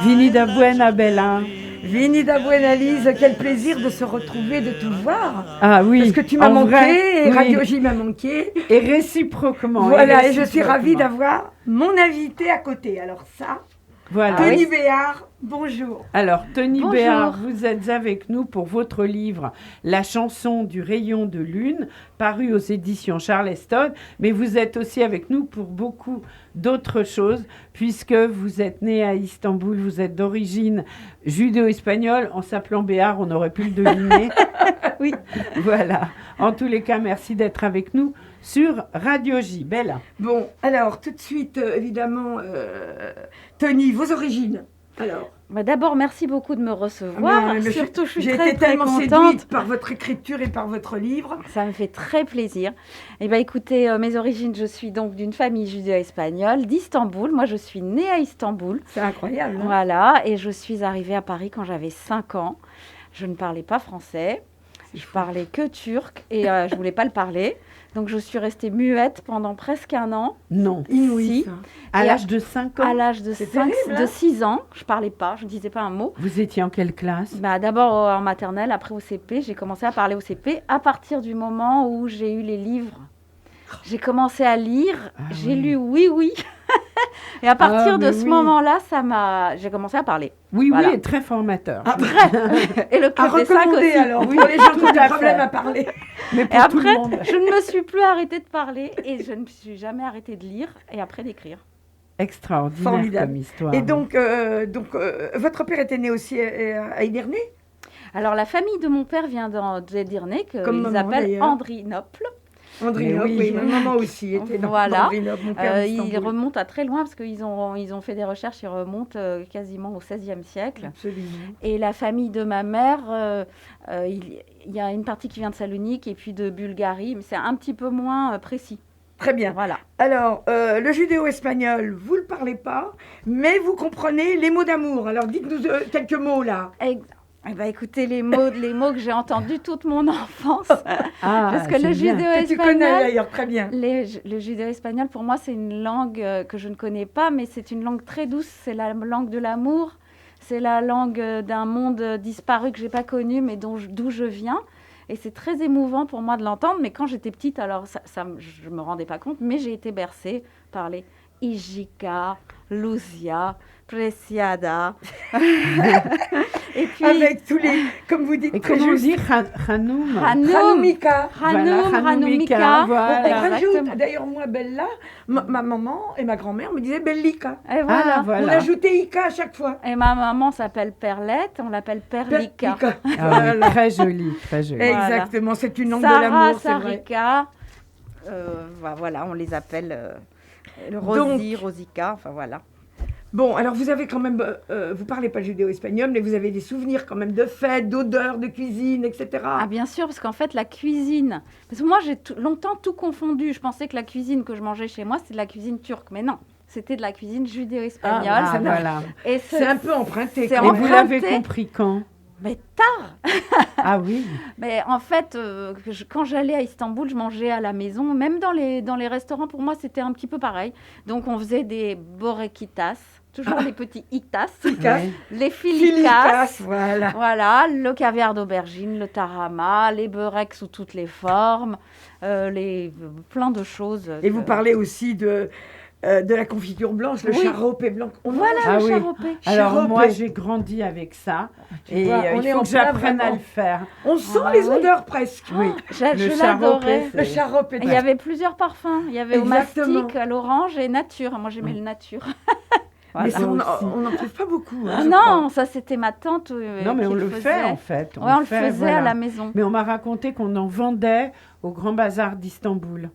Vinida buena, Bella. Vinida buena, Lise, quel plaisir de se retrouver, de te voir. Ah oui. Parce que tu m'as en manqué, vrai, et oui. Radio J m'a manqué. Et réciproquement. Voilà, et je suis ravie d'avoir mon invité à côté. Alors ça, Voilà. Tony Béard, bonjour. Alors, Tony Bonjour. Béard, vous êtes avec nous pour votre livre La chanson du rayon de lune, paru aux éditions Charleston, mais vous êtes aussi avec nous pour beaucoup d'autres choses, puisque vous êtes né à Istanbul, vous êtes d'origine judéo-espagnole. En s'appelant Béard, on aurait pu le deviner. Oui. Voilà. En tous les cas, merci d'être avec nous sur Radio J. Bella. Bon, alors tout de suite, évidemment, Tony, vos origines. Alors, D'abord, merci beaucoup de me recevoir. mais Surtout, je suis j'ai très, été très tellement contente. séduite par votre écriture et par votre livre. Ça me fait très plaisir. Eh bien, écoutez, mes origines, je suis donc d'une famille judéo-espagnole d'Istanbul. Moi, je suis née à Istanbul. C'est incroyable. Hein. Voilà, et je suis arrivée à Paris quand j'avais 5 ans. Je ne parlais pas français. Je parlais que turc et je ne voulais pas le parler. Donc, je suis restée muette pendant presque 1 an. Non. Inouï. Si. Ça. À Et l'âge de 5 ans, À l'âge de, C'est 5, terrible, hein. de 6 ans, je ne parlais pas, je ne disais pas un mot. vous étiez en quelle classe? D'abord en maternelle, après au CP. J'ai commencé à parler au CP à partir du moment où j'ai eu les livres. J'ai commencé à lire, Ah j'ai oui. lu Oui, oui. Et à partir de mais ce oui. moment-là, j'ai commencé à parler. Oui, Voilà. oui, et très formateur. Ah, Et le à club des 5 recommander aussi. alors, Oui, pour les gens qui tout ont des à problèmes fait. à parler. Mais Et pour tout le après, monde. je ne me suis plus arrêtée de parler et je ne me suis jamais arrêtée de lire et après d'écrire. Extraordinaire Formidable. comme histoire. Et donc, votre père était né aussi à Ibernay. Alors, la famille de mon père vient d'Edirne, Comme qu'ils maman, appellent d'ailleurs. Andrinople. Andrinople, Mais oui, oui. ma maman aussi était dans Voilà. Andrinople, mon père Ils d'Istanbul. remontent à très loin parce qu'ils ont fait des recherches, ils remontent quasiment au XVIe siècle. Absolument. Et la famille de ma mère, il y a une partie qui vient de Salonique et puis de Bulgarie, mais c'est un petit peu moins précis. Très bien. Voilà. Alors, le judéo-espagnol, vous ne le parlez pas, mais vous comprenez les mots d'amour. Alors, dites-nous quelques mots là. Eh ben, écoutez, les mots que j'ai entendus toute mon enfance. Ah, Parce que c'est le bien. Que tu connais judéo-espagnol, d'ailleurs très bien. le judéo-espagnol, pour moi, c'est une langue que je ne connais pas, mais c'est une langue très douce. C'est la langue de l'amour. C'est la langue d'un monde disparu que je n'ai pas connu, mais d'où je viens. Et c'est très émouvant pour moi de l'entendre. Mais quand j'étais petite, alors je ne me rendais pas compte, mais j'ai été bercée par les Ijika, Lucia, Preciada. Et puis, Avec tous les, comme vous dites, Et très comment on juste. dit Hanoum Hanoumika. Voilà, Hanoumika. voilà. On rajoute, Exactement. d'ailleurs moi, Bella, ma maman et ma grand-mère me disaient Bellika. Et voilà. Ah, voilà. On ajoutait Ika à chaque fois. Et ma maman s'appelle Perlette, on l'appelle Perlika. Bellika. Ah oui, Voilà. très joli, très joli. Voilà. Exactement, c'est une langue de Sarah, l'amour, c'est vrai. Sarika, voilà, on les appelle Rosie, Donc- Rosica, enfin voilà. Bon, alors vous avez quand même, vous parlez pas judéo-espagnol, mais vous avez des souvenirs quand même de fêtes, d'odeurs, de cuisine, etc. Ah bien sûr, parce qu'en fait la cuisine, parce que moi j'ai longtemps tout confondu, je pensais que la cuisine que je mangeais chez moi c'était de la cuisine turque, mais non, c'était de la cuisine judéo-espagnole. Ah, ça n'a- voilà. Et C'est un peu emprunté. c'est quand Et même. vous emprunté. l'avez compris quand? Mais tard. Ah oui. Mais en fait, quand j'allais à Istanbul, je mangeais à la maison, même dans les restaurants, pour moi c'était un petit peu pareil. Donc on faisait des borekitas, toujours les petits itas, Ikas. Ouais. les Filikas, filikas. voilà. Voilà, le caviar d'aubergine, le tarama, les beureks sous toutes les formes, plein de choses. Et vous parlez aussi de la confiture blanche, le Oui. charopé blanc. On Voilà Ah le oui. charopé. Alors Charopé. moi j'ai grandi avec ça et vois, on il est faut en que j'apprenne plein à vraiment. le faire. On sent Ah les oui. odeurs presque. Oui. Je Le l'adorais. charopé, Le charopé. Et il y avait plusieurs parfums. Il y avait au Exactement. mastic, à l'orange et nature. Moi j'aimais le nature. Mais Voilà. ça, on n'en trouve pas beaucoup. hein, Ah je non, ça c'était ma tante. Non mais qui on le faisait. fait en fait. Ouais, on le faisait voilà. à la maison. Mais on m'a raconté qu'on en vendait au Grand Bazar d'Istanbul.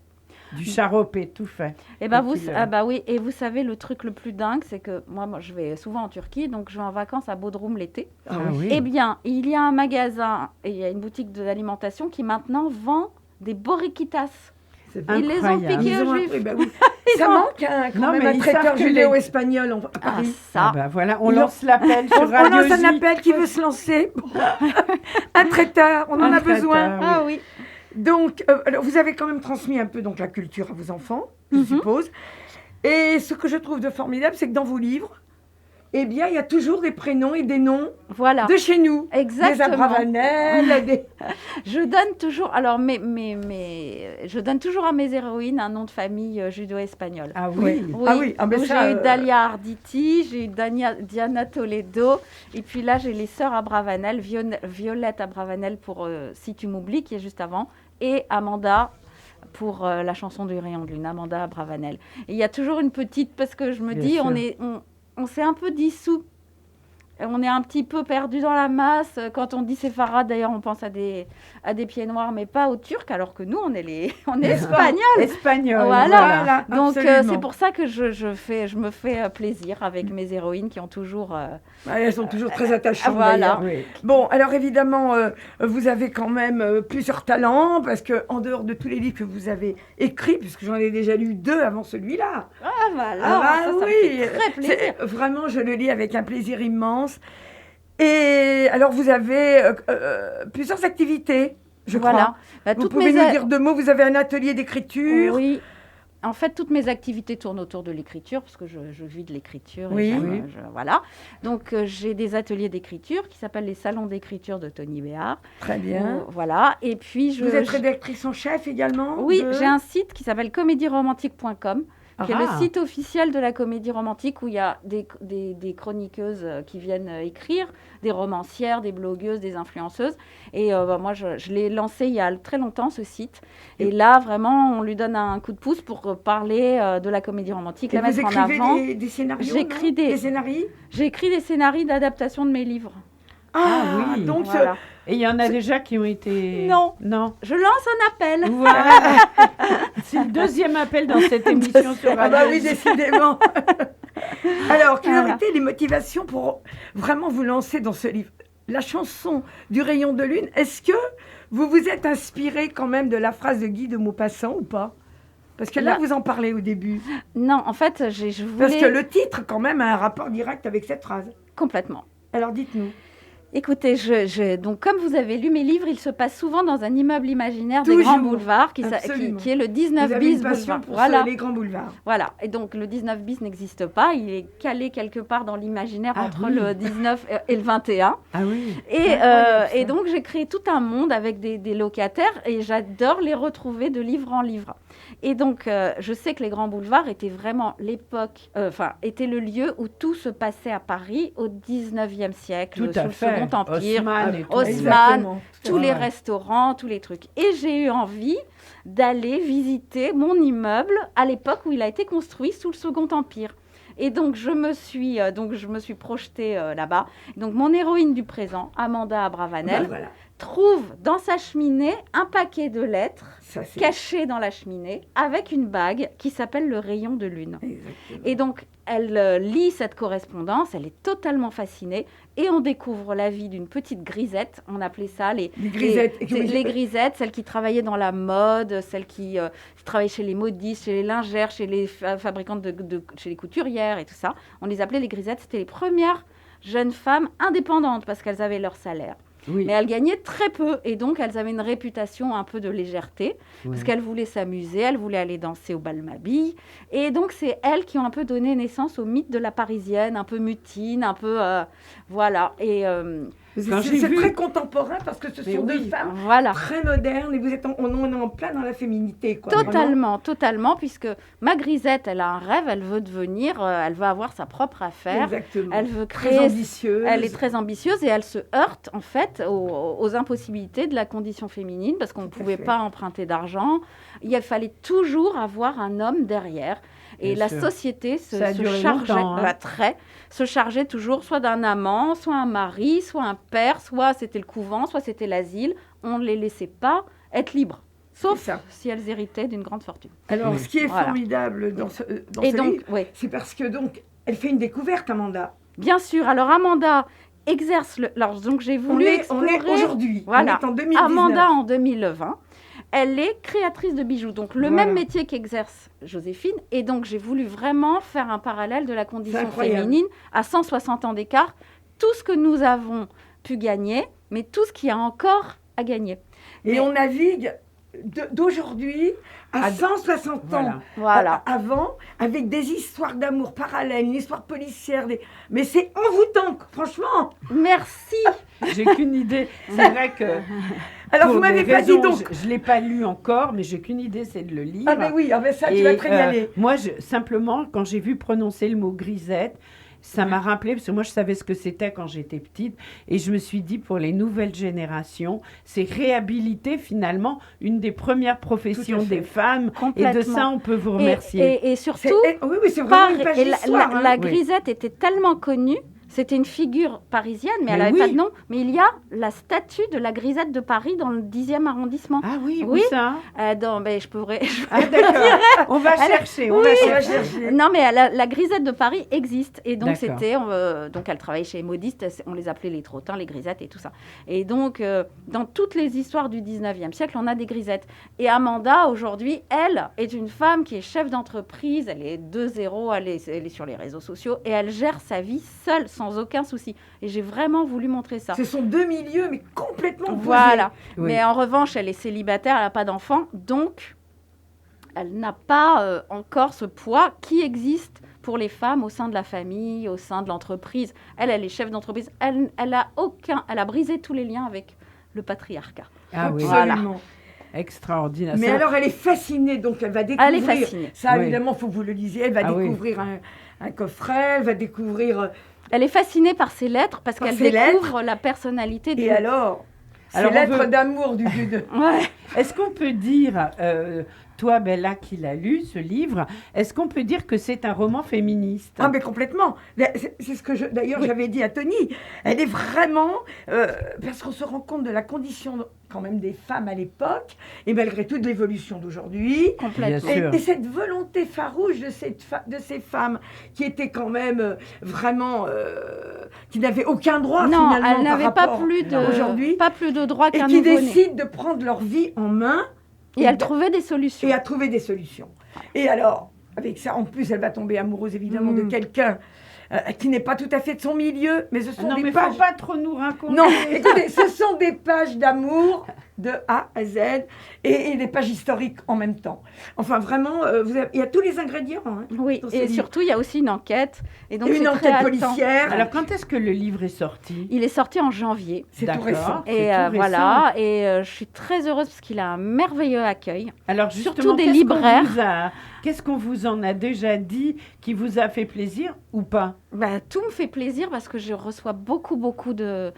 Du charopé, tout fait. Et ben Et vous, puis, ah bah oui. Et vous savez le truc le plus dingue, c'est que moi je vais souvent en Turquie, donc je vais en vacances à Bodrum l'été. Ah Ah oui. oui. Eh bien, il y a un magasin et il y a une boutique d'alimentation qui maintenant vend des borikitas. C'est Ils les ont Incroyable. piqués Ils aux ont juifs. oui, bah oui. Ça ont- manque hein, quand Non, même mais un ils traiteur savent que les- judéo-espagnol à Ah, Paris. ça. Ah bah voilà, on Ils lance l'appel sur On Radio lance un J. appel qui veut se lancer. Un traiteur, on en Un a traiteur, besoin. Ah oui. Donc, alors, vous avez quand même transmis un peu donc, la culture à vos enfants, je Mhm. suppose. Et ce que je trouve de formidable, c'est que dans vos livres, eh bien, il y a toujours des prénoms et des noms Voilà. de chez nous. Exactement. Des Abravanel, des... Je donne toujours, alors, je donne toujours à mes héroïnes un nom de famille judo-espagnol. Ah oui. Oui. Ah oui, ah ben Donc, ça, j'ai eu Dalia Arditi, j'ai eu Diana Toledo, et puis là j'ai les sœurs Abravanel, Violette Abravanel pour Si tu m'oublies, qui est juste avant, et Amanda pour la chanson du rayon de lune, Amanda Abravanel. Et il y a toujours une petite, parce que je me Bien dis, sûr. on s'est un peu dissous. On est un petit peu perdu dans la masse. Quand on dit séfarade, d'ailleurs, on pense à des pieds noirs, mais pas aux Turcs, alors que nous, on est espagnols. Espagnol. Voilà. Voilà, Donc, absolument. c'est pour ça que je me fais plaisir avec mes héroïnes qui ont toujours... Ouais, elles sont toujours très attachantes. voilà. d'ailleurs. Oui. Bon, alors évidemment, vous avez quand même plusieurs talents, parce que en dehors de tous les livres que vous avez écrits, puisque j'en ai déjà lu 2 avant celui-là. Ah, voilà. Ah bah ça me oui, fait très plaisir. Vraiment, je le lis avec un plaisir immense. Et alors, vous avez plusieurs activités, je Voilà. crois. Bah, Vous toutes pouvez mes nous dire 2 mots. Vous avez un atelier d'écriture. Oui. En fait, toutes mes activités tournent autour de l'écriture, parce que je vis de l'écriture. Oui. Et j'aime, Oui. voilà. Donc, j'ai des ateliers d'écriture qui s'appellent les salons d'écriture de Tony Béard. Très bien. Voilà. Et puis, Vous êtes rédactrice en chef également Oui, de- j'ai un site qui s'appelle comédieromantique.com, qui est le Ah. site officiel de la Comédie Romantique, où il y a des chroniqueuses qui viennent écrire, des romancières, des blogueuses, des influenceuses. Et moi, je l'ai lancé il y a très longtemps, ce site. Et là, vraiment, on lui donne un coup de pouce pour parler de la Comédie Romantique, Et la vous mettre en écrivez avant. des scénarios J'écris non des- scénarios J'ai écrit des scénarios d'adaptation de mes livres. Ah oui. Donc Voilà. Et il y en a déjà qui ont été... Non. Non. Je lance un appel. Voilà. C'est le deuxième appel dans cette émission sur Ah bah Radio. oui, décidément. Alors, quelles Voilà. ont été les motivations pour vraiment vous lancer dans ce livre? La chanson du rayon de lune, est-ce que vous vous êtes inspiré quand même de la phrase de Guy de Maupassant ou pas? Parce que là, Là- vous en parlez au début. Non, en fait, je voulais... Parce que le titre, quand même, a un rapport direct avec cette phrase. Complètement. Alors, dites-nous. Écoutez, donc comme vous avez lu mes livres, ils se passent souvent dans un immeuble imaginaire des Toujours. grands boulevards qui Absolument. est le Vous 19 avez bis une passion boulevard. pour Voilà. les grands boulevards. Voilà. Et donc le 19 bis n'existe pas, il est calé quelque part dans l'imaginaire Ah entre oui. le 19 et le 21. Ah oui. Incroyable, ça. Et donc j'ai créé tout un monde avec des locataires et j'adore les retrouver de livre en livre. Et donc je sais que les grands boulevards étaient vraiment étaient le lieu où tout se passait à Paris au 19e siècle, Tout sous à le fait. Second Empire. Haussmann et tout. Haussmann, Exactement. Tous les Ouais. restaurants, tous les trucs. Et j'ai eu envie d'aller visiter mon immeuble à l'époque où il a été construit sous le Second Empire. Et donc je me suis projetée là-bas. Donc mon héroïne du présent, Amanda Abravanel, Ben voilà. trouve dans sa cheminée un paquet de lettres Ça, c'est caché dans la cheminée avec une bague qui s'appelle le rayon de lune. exactement. Et donc, elle lit cette correspondance, elle est totalement fascinée, et on découvre la vie d'une petite grisette. On appelait ça Les grisettes. les grisettes, celles qui travaillaient dans la mode, celles qui travaillaient chez les modistes, chez les lingères, chez les fabricantes chez les couturières et tout ça. On les appelait les grisettes. C'était les premières jeunes femmes indépendantes parce qu'elles avaient leur salaire. Oui. Mais elles gagnaient très peu et donc elles avaient une réputation un peu de légèreté parce qu'elles voulaient s'amuser, elles voulaient aller danser au bal Mabille. Et donc c'est elles qui ont un peu donné naissance au mythe de la Parisienne, un peu mutine, un peu... voilà. Et Quand j'ai C'est vu- très contemporain parce que ce Mais sont deux oui. femmes voilà. très modernes et vous êtes on est en plein dans la féminité. Quoi, vraiment. Totalement, puisque ma grisette, elle a un rêve, elle veut devenir, elle veut avoir sa propre affaire, Exactement. elle veut Très créer... ambitieuse. Elle est très ambitieuse et elle se heurte en fait aux impossibilités de la condition féminine parce qu'on ne Tout à pouvait fait. pas emprunter d'argent. Il fallait toujours avoir un homme derrière. Et Bien la sûr. société se Ça a duré chargeait, longtemps, hein. se chargeait toujours soit d'un amant, soit un mari, soit un père, soit c'était le couvent, soit c'était l'asile. On ne les laissait pas être libres, sauf C'est ça. si elles héritaient d'une grande fortune. Alors, Oui. ce qui est Voilà. formidable dans ce Et ce donc, livre, oui. c'est parce que donc elle fait une découverte, Amanda. Bien sûr. Alors Amanda exerce alors donc j'ai On voulu est explorer aujourd'hui. Voilà. On est en 2019. Amanda en 2020. Elle est créatrice de bijoux, donc le Voilà. même métier qu'exerce Joséphine. Et donc, j'ai voulu vraiment faire un parallèle de la condition incroyable. féminine à 160 ans d'écart. Tout ce que nous avons pu gagner, mais tout ce qu'il y a encore à gagner. Et Mais- on navigue d'aujourd'hui à 160 ans Voilà. avant, avec des histoires d'amour parallèles, une histoire policière. Mais c'est envoûtant, franchement. Merci. J'ai qu'une idée. C'est vrai que. Alors, pour vous m'avez des pas dit raisons, donc. Je ne l'ai pas lu encore, mais j'ai qu'une idée, c'est de le lire. Ah, mais oui, ah, mais ça, tu Et, vas très bien aller. moi, simplement, quand j'ai vu prononcer le mot grisette, ça m'a rappelé, parce que moi, je savais ce que c'était quand j'étais petite, et je me suis dit, pour les nouvelles générations, c'est réhabiliter finalement une des premières professions Tout à fait. des femmes, et Complètement. de ça, on peut vous remercier. Et surtout, Oui, oui, c'est vraiment une page et d'histoire. la hein. grisette était tellement connue. C'était une figure parisienne, mais elle Mais n'avait pas oui. de nom. Mais il y a la statue de la grisette de Paris dans le 10e arrondissement. Ah oui, Oui. où ça? Ben, je pourrais. Ah d'accord, on va chercher, on va On va chercher. chercher. Non, mais la grisette de Paris existe. Et donc, D'accord. c'était. Donc, elle travaillait chez les modistes. On les appelait les trottins, les grisettes et tout ça. Et donc, dans toutes les histoires du 19e siècle, on a des grisettes. Et Amanda, aujourd'hui, elle est une femme qui est chef d'entreprise. Elle est 2-0, elle est sur les réseaux sociaux. Et elle gère sa vie seule, sans aucun souci. Et j'ai vraiment voulu montrer ça. Ce sont deux milieux, mais complètement opposés. Voilà. Oui. Mais en revanche, elle est célibataire, elle n'a pas d'enfant. Donc, elle n'a pas encore ce poids qui existe pour les femmes au sein de la famille, au sein de l'entreprise. Elle est chef d'entreprise. Elle a brisé tous les liens avec le patriarcat. Ah oui, Absolument. extraordinaire. Mais Ça- alors, elle est fascinée, donc elle va découvrir. Elle est fascinée. Ça, Oui. évidemment, il faut que vous le lisiez. Elle va Ah oui. découvrir un coffret, elle va découvrir. Elle est fascinée par ses lettres parce Par qu'elle ses découvre la personnalité Et de... alors, Alors, ces on lettres veut- d'amour du Ouais. Est-ce qu'on peut dire, toi Bella qui l'as lu, ce livre, est-ce qu'on peut dire que c'est un roman féministe? Ah, mais complètement. C'est ce que d'ailleurs j'avais dit à Tony. Elle est vraiment, parce qu'on se rend compte de la condition quand même des femmes à l'époque, et malgré tout de l'évolution d'aujourd'hui. Complètement. Bien sûr. Et cette volonté farouche de ces femmes qui étaient quand même vraiment, qui n'avaient aucun droit Non, finalement elle par n'avait pas rapport plus à aujourd'hui, pas plus de droits et qu'un qui nouveau-né. décident de prendre leur vie en main. Et elle trouvait des solutions. Et à trouver des solutions. Et alors, avec ça, en plus, elle va tomber amoureuse évidemment de quelqu'un qui n'est pas tout à fait de son milieu, mais ce sont Non, des mais pages. faut pas trop nous raconter. Non, écoutez, ce sont des pages d'amour de A à Z et des pages historiques en même temps. Enfin, vraiment, il y a tous les ingrédients. Hein, Oui, dans ce et livre. surtout, il y a aussi une enquête. Et donc, Et une c'est très enquête haletant. policière. Alors, quand est-ce que le livre est sorti? Il est sorti en janvier. C'est tout D'accord. récent. C'est Et tout récent. voilà, et je suis très heureuse parce qu'il a un merveilleux accueil. Alors, Surtout justement, des qu'est-ce qu'on libraires. qu'est-ce qu'on vous en a déjà dit qui vous a fait plaisir ou pas? Bah, tout me fait plaisir parce que je reçois beaucoup de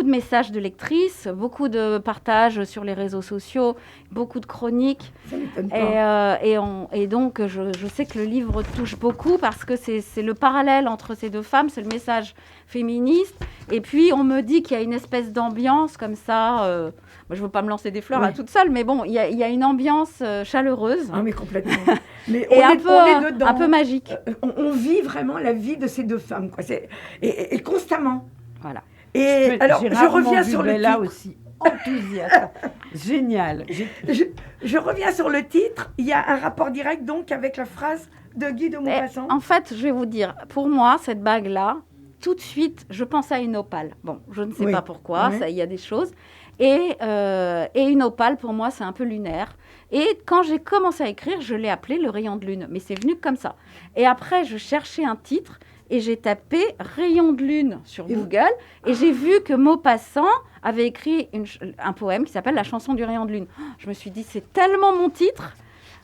messages de lectrices, beaucoup de partages sur les réseaux sociaux, beaucoup de chroniques. Ça m'étonne pas. Et donc, je sais que le livre touche beaucoup parce que c'est le parallèle entre ces deux femmes, c'est le message féministe. Et puis, on me dit qu'il y a une espèce d'ambiance comme ça. Moi, je ne veux pas me lancer des fleurs Oui. à toute seule, mais bon, il y a une ambiance chaleureuse Ah, mais complètement. Mais et on est dedans. un peu magique. On vit vraiment la vie de ces deux femmes, quoi. Et constamment. Voilà. Et alors, J'ai je rarement reviens vu sur le Bella titre. aussi enthousiaste. Génial. Je reviens sur le titre. Il y a un rapport direct donc avec la phrase de Guy de Maupassant. En fait, je vais vous dire, pour moi, cette bague-là, tout de suite, je pense à une opale. Bon, je ne sais Oui. pas pourquoi, Ouais. il y a des choses. Et une opale, pour moi, c'est un peu lunaire. Et quand j'ai commencé à écrire, je l'ai appelé Le rayon de lune. Mais c'est venu comme ça. Et après, je cherchais un titre et j'ai tapé Rayon de lune sur Et Google. Et j'ai vu que Maupassant avait écrit un poème qui s'appelle La chanson du rayon de lune. Je me suis dit, c'est tellement mon titre.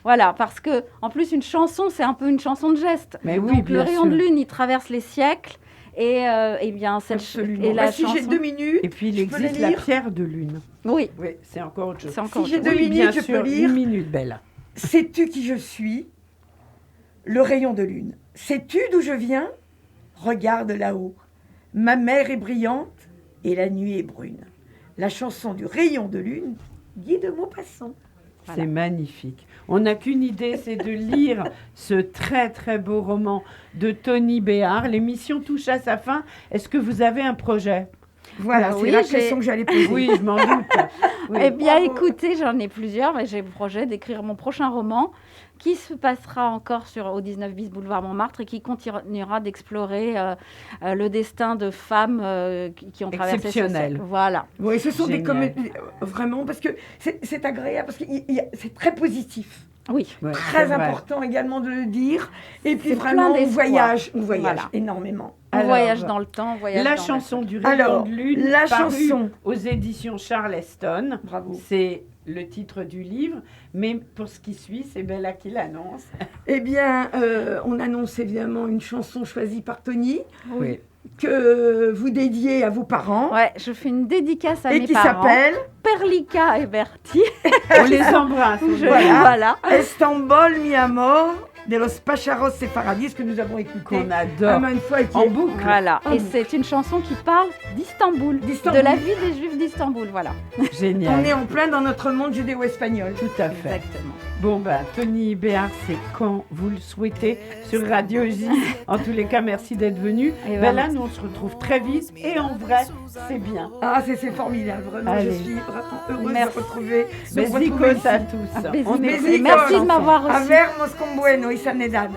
Voilà, parce que en plus, une chanson, c'est un peu une chanson de geste. Mais oui, Donc, le bien rayon sûr. de lune, il traverse les siècles. Et bien, Absolument. et la Bah, si j'ai chanson... 2 minutes, Et puis, il je peux existe les la lire. pierre de lune. Oui, Oui, c'est encore autre chose. c'est encore Si j'ai autre chose. deux minutes, bien je sûr, peux lire. 1 minute, Bella. Sais-tu qui je suis? Le rayon de lune. Sais-tu d'où je viens? Regarde là-haut. Ma mer est brillante et la nuit est brune. La chanson du rayon de lune, Guy de Maupassant. Voilà. C'est magnifique. On n'a qu'une idée, c'est de lire ce très très beau roman de Tony Béard. L'émission touche à sa fin. Est-ce que vous avez un projet? Voilà, c'est Oui, la j'ai- question que j'allais poser. Oui, je m'en doute. Oui. Eh bien, Bravo. écoutez, j'en ai plusieurs, mais j'ai le projet d'écrire mon prochain roman qui se passera encore au 19 bis boulevard Montmartre et qui continuera d'explorer le destin de femmes qui ont traversé ce Exceptionnel. siècle. Voilà. Oui, ce sont des Génial. comédies, vraiment, parce que c'est agréable, parce que c'est très positif. Oui. Ouais, c'est Très vrai. important également de le dire. Et puis C'est vraiment, plein on d'espoir. voyage Voilà. énormément. On Alors, voyage dans le temps, on voyage La dans chanson du rayon Alors, de lune, la parue chanson. aux éditions Charleston. Bravo. C'est le titre du livre, mais pour ce qui suit, c'est Bella qui l'annonce. Eh bien, on annonce évidemment une chanson choisie par Tony, Oui. que vous dédiez à vos parents, Ouais, je fais une dédicace à et mes qui parents, s'appelle Perlika et Bertie. On les embrasse. on les Voilà. Istanbul, mi amor, de los pájaros separados, que nous avons écouté qu'on à adore. maintes fois. Et qui En est- boucle. Voilà. Ah Et bon. c'est une chanson qui parle d'Istanbul, D'Istanbul. de la vie des Juifs d'Istanbul. Voilà. Génial. On est en plein dans notre monde judéo-espagnol. Tout à fait. Exactement. Bon, ben, Tony Béard, c'est quand vous le souhaitez sur Radio J. En tous les cas, merci d'être venu. Et Ben ben, là, nous, on se retrouve très vite. Et en vrai, c'est bien. Ah, c'est formidable, vraiment. Allez. Je suis vraiment heureuse Merci. de retrouver. Besicos à tous. Besicos. On écoute Besicos. la Merci de chanson. m'avoir A reçu. vermos con bueno y sanidad.